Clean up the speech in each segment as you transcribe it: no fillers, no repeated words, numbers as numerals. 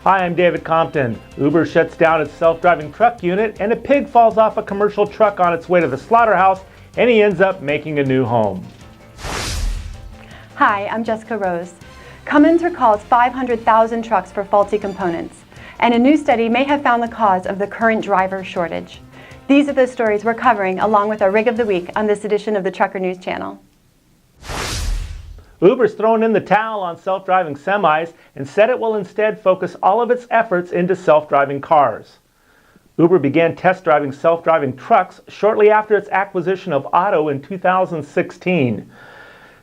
Hi, I'm David Compton. Uber shuts down its self-driving truck unit, and a pig falls off a commercial truck on its way to the slaughterhouse, and he ends up making a new home. Hi, I'm Jessica Rose. Cummins recalls 500,000 trucks for faulty components, and a new study may have found the cause of the current driver shortage. These are the stories we're covering along with our Rig of the Week on this edition of the Trucker News Channel. Uber's thrown in the towel on self-driving semis and said it will instead focus all of its efforts into self-driving cars. Uber began test driving self-driving trucks shortly after its acquisition of Otto in 2016.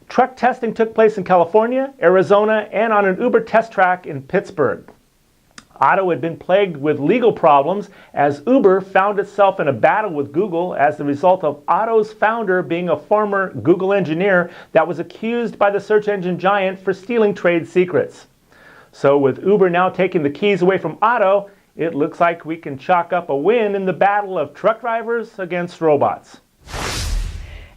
Truck testing took place in California, Arizona, and on an Uber test track in Pittsburgh. Otto had been plagued with legal problems as Uber found itself in a battle with Google as the result of Otto's founder being a former Google engineer that was accused by the search engine giant for stealing trade secrets. So with Uber now taking the keys away from Otto, it looks like we can chalk up a win in the battle of truck drivers against robots.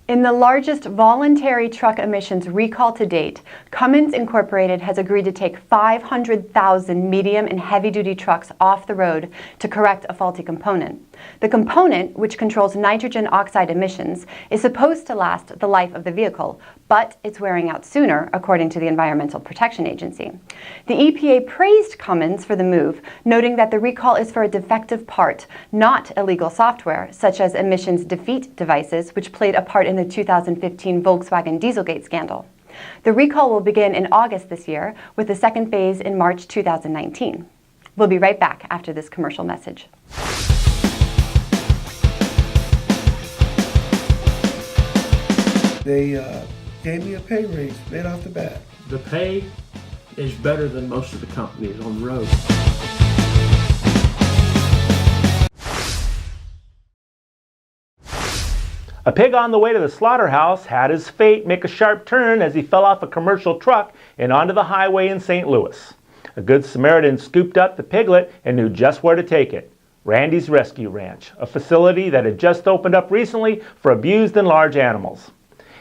In the largest voluntary truck emissions recall to date, Cummins Incorporated has agreed to take 500,000 medium and heavy-duty trucks off the road to correct a faulty component. The component, which controls nitrogen oxide emissions, is supposed to last the life of the vehicle, but it's wearing out sooner, according to the Environmental Protection Agency. The EPA praised Cummins for the move, noting that the recall is for a defective part, not illegal software, such as emissions defeat devices, which played a part in the 2015 Volkswagen Dieselgate scandal. The recall will begin in August this year, with the second phase in March 2019. We'll be right back after this commercial message. They gave me a pay raise right off the bat. The pay is better than most of the companies on the road. A pig on the way to the slaughterhouse had his fate make a sharp turn as he fell off a commercial truck and onto the highway in St. Louis. A good Samaritan scooped up the piglet and knew just where to take it. Randy's Rescue Ranch, a facility that had just opened up recently for abused and large animals.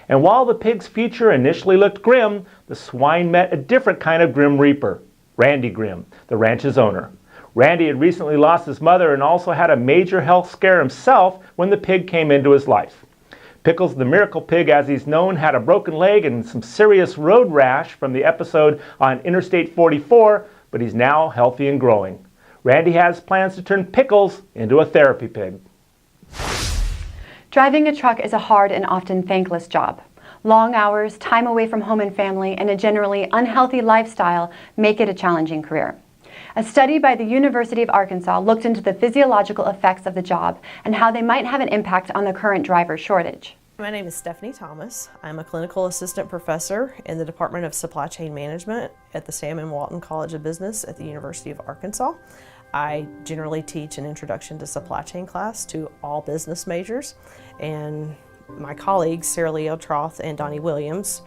And while the pig's future initially looked grim, the swine met a different kind of grim reaper, Randy Grimm, the ranch's owner. Randy had recently lost his mother and also had a major health scare himself when the pig came into his life. Pickles the Miracle Pig, as he's known, had a broken leg and some serious road rash from the episode on Interstate 44, but he's now healthy and growing. Randy has plans to turn Pickles into a therapy pig. Driving a truck is a hard and often thankless job. Long hours, time away from home and family, and a generally unhealthy lifestyle make it a challenging career. A study by the University of Arkansas looked into the physiological effects of the job and how they might have an impact on the current driver shortage. My name is Stephanie Thomas. I'm a clinical assistant professor in the Department of Supply Chain Management at the Sam M. Walton College of Business at the University of Arkansas. I generally teach an Introduction to Supply Chain class to all business majors, and my colleagues, Sarah Leo Troth and Donnie Williams,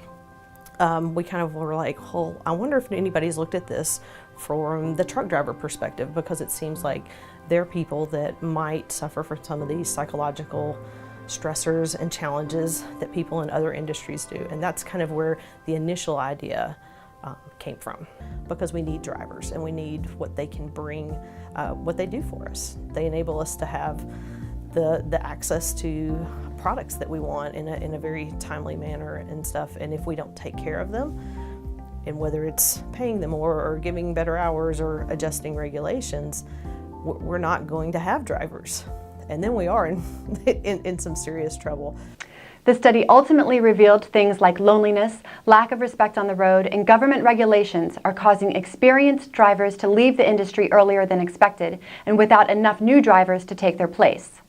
we kind of were like, well, I wonder if anybody's looked at this from the truck driver perspective, because it seems like they're people that might suffer from some of these psychological stressors and challenges that people in other industries do. And that's kind of where the initial idea came from, because we need drivers and we need what they can bring, what they do for us. They enable us to have the access to products that we want in a very timely manner and stuff. And if we don't take care of them, and whether it's paying them more or giving better hours or adjusting regulations, we're not going to have drivers. And then we are in some serious trouble. The study ultimately revealed things like loneliness, lack of respect on the road, and government regulations are causing experienced drivers to leave the industry earlier than expected and without enough new drivers to take their place.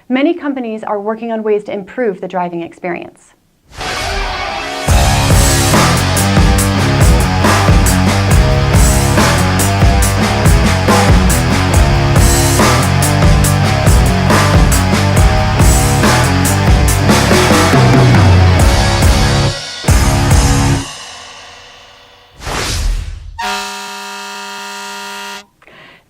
Many companies are working on ways to improve the driving experience.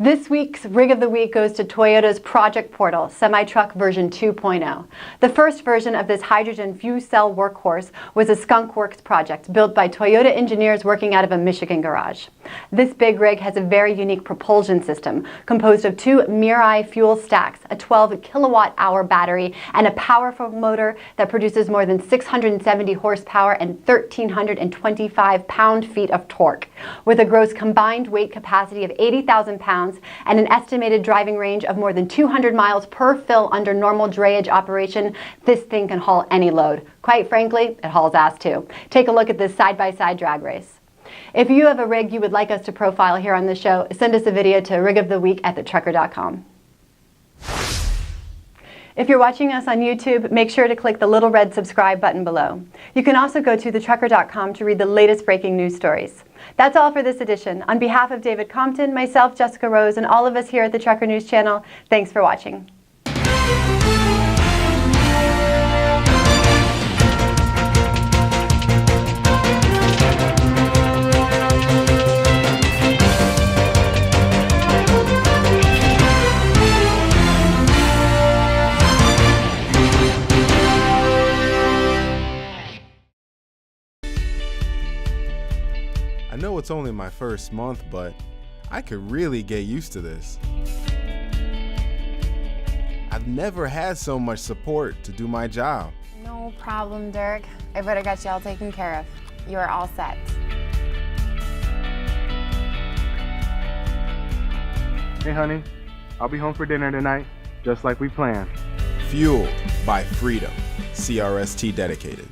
This week's Rig of the Week goes to Toyota's Project Portal semi-truck version 2.0. The first version of this hydrogen fuel cell workhorse was a Skunk Works project built by Toyota engineers working out of a Michigan garage. This big rig has a very unique propulsion system composed of 2 Mirai fuel stacks, a 12 kilowatt-hour battery, and a powerful motor that produces more than 670 horsepower and 1,325 pound-feet of torque. With a gross combined weight capacity of 80,000 pounds and an estimated driving range of more than 200 miles per fill under normal drayage operation, this thing can haul any load. Quite frankly, it hauls ass too. Take a look at this side-by-side drag race. If you have a rig you would like us to profile here on the show, send us a video to rigoftheweek@thetrucker.com. If you're watching us on YouTube, make sure to click the little red subscribe button below. You can also go to thetrucker.com to read the latest breaking news stories. That's all for this edition. On behalf of David Compton, myself, Jessica Rose, and all of us here at the Trucker News Channel, thanks for watching. I know it's only my first month, but I could really get used to this. I've never had so much support to do my job. No problem, Dirk. I better got you all taken care of. You are all set. Hey, honey, I'll be home for dinner tonight, just like we planned. Fueled by freedom. CRST dedicated.